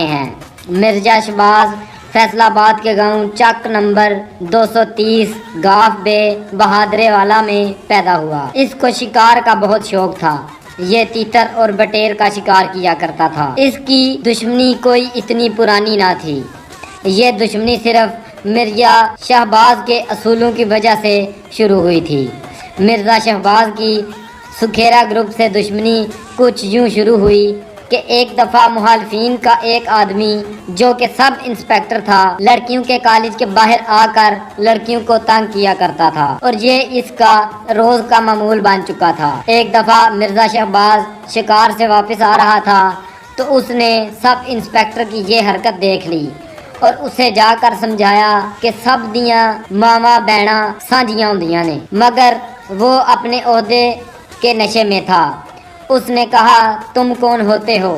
ہیں۔ مرزا شہباز فیصل آباد کے گاؤں چک نمبر 230 گاف بے بہادرے والا میں پیدا ہوا۔ اس کو شکار کا بہت شوق تھا۔ یہ تیتر اور بٹیر کا شکار کیا کرتا تھا۔ اس کی دشمنی کوئی اتنی پرانی نہ تھی۔ یہ دشمنی صرف مرزا شہباز کے اصولوں کی وجہ سے شروع ہوئی تھی۔ مرزا شہباز کی سکھیرا گروپ سے دشمنی کچھ یوں شروع ہوئی کہ ایک دفعہ مخالفین کا ایک آدمی جو کہ سب انسپیکٹر تھا، لڑکیوں کے کالج کے باہر آ کر لڑکیوں کو تنگ کیا کرتا تھا اور یہ اس کا روز کا معمول بن چکا تھا۔ ایک دفعہ مرزا شہباز شکار سے واپس آ رہا تھا تو اس نے سب انسپیکٹر کی یہ حرکت دیکھ لی اور اسے جا کر سمجھایا کہ سب دیاں ماما بہنا سانجیاں ہوندیاں نے، مگر وہ اپنے عہدے کے نشے میں تھا۔ اس نے کہا، تم کون ہوتے ہو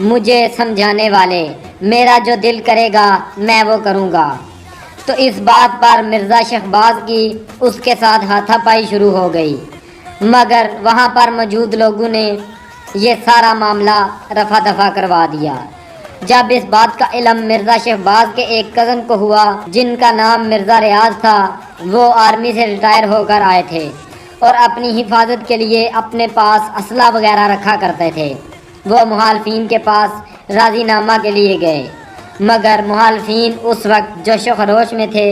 مجھے سمجھانے والے؟ میرا جو دل کرے گا میں وہ کروں گا۔ تو اس بات پر مرزا شہباز کی اس کے ساتھ ہاتھا پائی شروع ہو گئی، مگر وہاں پر موجود لوگوں نے یہ سارا معاملہ رفع دفع کروا دیا۔ جب اس بات کا علم مرزا شہباز کے ایک کزن کو ہوا جن کا نام مرزا ریاض تھا، وہ آرمی سے ریٹائر ہو کر آئے تھے اور اپنی حفاظت کے لیے اپنے پاس اسلحہ وغیرہ رکھا کرتے تھے، وہ مخالفین کے پاس راضی نامہ کے لیے گئے، مگر مخالفین اس وقت جوش و خروش میں تھے۔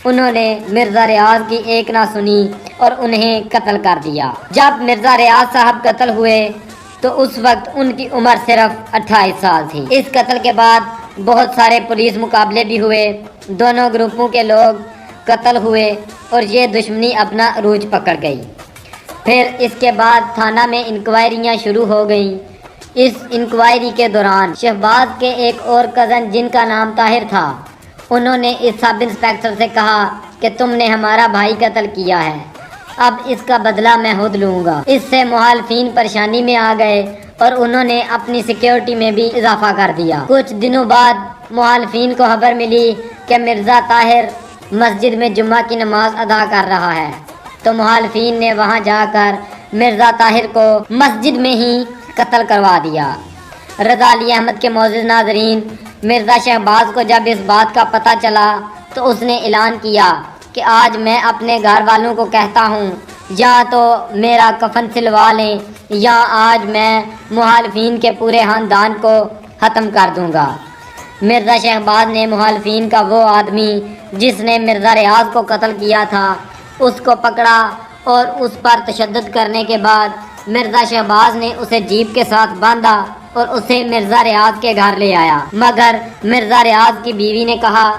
انہوں نے مرزا ریاض کی ایک نہ سنی اور انہیں قتل کر دیا۔ جب مرزا ریاض صاحب قتل ہوئے تو اس وقت ان کی عمر صرف 28 سال تھی۔ اس قتل کے بعد بہت سارے پولیس مقابلے بھی ہوئے، دونوں گروپوں کے لوگ قتل ہوئے اور یہ دشمنی اپنا عروج پکڑ گئی۔ پھر اس کے بعد تھانہ میں انکوائریاں شروع ہو گئیں۔ اس انکوائری کے دوران شہباز کے ایک اور کزن جن کا نام طاہر تھا، انہوں نے اس سب انسپیکٹر سے کہا کہ تم نے ہمارا بھائی قتل کیا ہے، اب اس کا بدلہ میں خود لوں گا۔ اس سے مخالفین پریشانی میں آ گئے اور انہوں نے اپنی سیکیورٹی میں بھی اضافہ کر دیا۔ کچھ دنوں بعد مخالفین کو خبر ملی کہ مرزا طاہر مسجد میں جمعہ کی نماز ادا کر رہا ہے، تو مخالفین نے وہاں جا کر مرزا طاہر کو مسجد میں ہی قتل کروا دیا۔ رضا علی احمد کے معزز ناظرین، مرزا شہباز کو جب اس بات کا پتہ چلا تو اس نے اعلان کیا کہ آج میں اپنے گھر والوں کو کہتا ہوں یا تو میرا کفن سلوا لیں یا آج میں مخالفین کے پورے خاندان کو ختم کر دوں گا۔ مرزا شہباز نے مخالفین کا وہ آدمی جس نے مرزا ریاض کو قتل کیا تھا اس کو پکڑا اور اس پر تشدد کرنے کے بعد مرزا شہباز نے اسے جیپ کے ساتھ باندھا اور اسے مرزا ریاض کے گھر لے آیا، مگر مرزا ریاض کی بیوی نے کہا،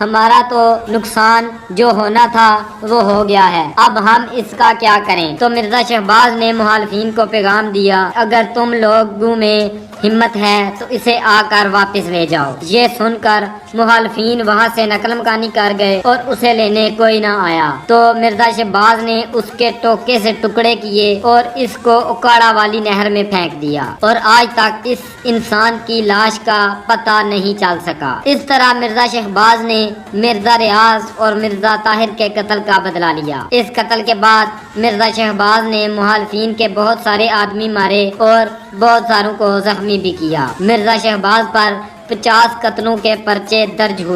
ہمارا تو نقصان جو ہونا تھا وہ ہو گیا ہے، اب ہم اس کا کیا کریں؟ تو مرزا شہباز نے مخالفین کو پیغام دیا، اگر تم لوگوں میں ہمت ہے تو اسے آ کر واپس لے جاؤ۔ یہ سن کر مخالفین وہاں سے نقل مکانی کر گئے اور اسے لینے کوئی نہ آیا، تو مرزا شہباز نے اس کے ٹوکے سے ٹکڑے کیے اور اس کو اکاڑا والی نہر میں پھینک دیا اور آج تک اس انسان کی لاش کا پتہ نہیں چل سکا۔ اس طرح مرزا شہباز نے مرزا ریاض اور مرزا طاہر کے قتل کا بدلہ لیا۔ اس قتل کے بعد مرزا شہباز نے مخالفین کے بہت سارے آدمی مارے اور بہت ساروں کو زخمی بھی کیا۔ مرزا شہباز پر 50 قتلوں کے پرچے درج ہوئے۔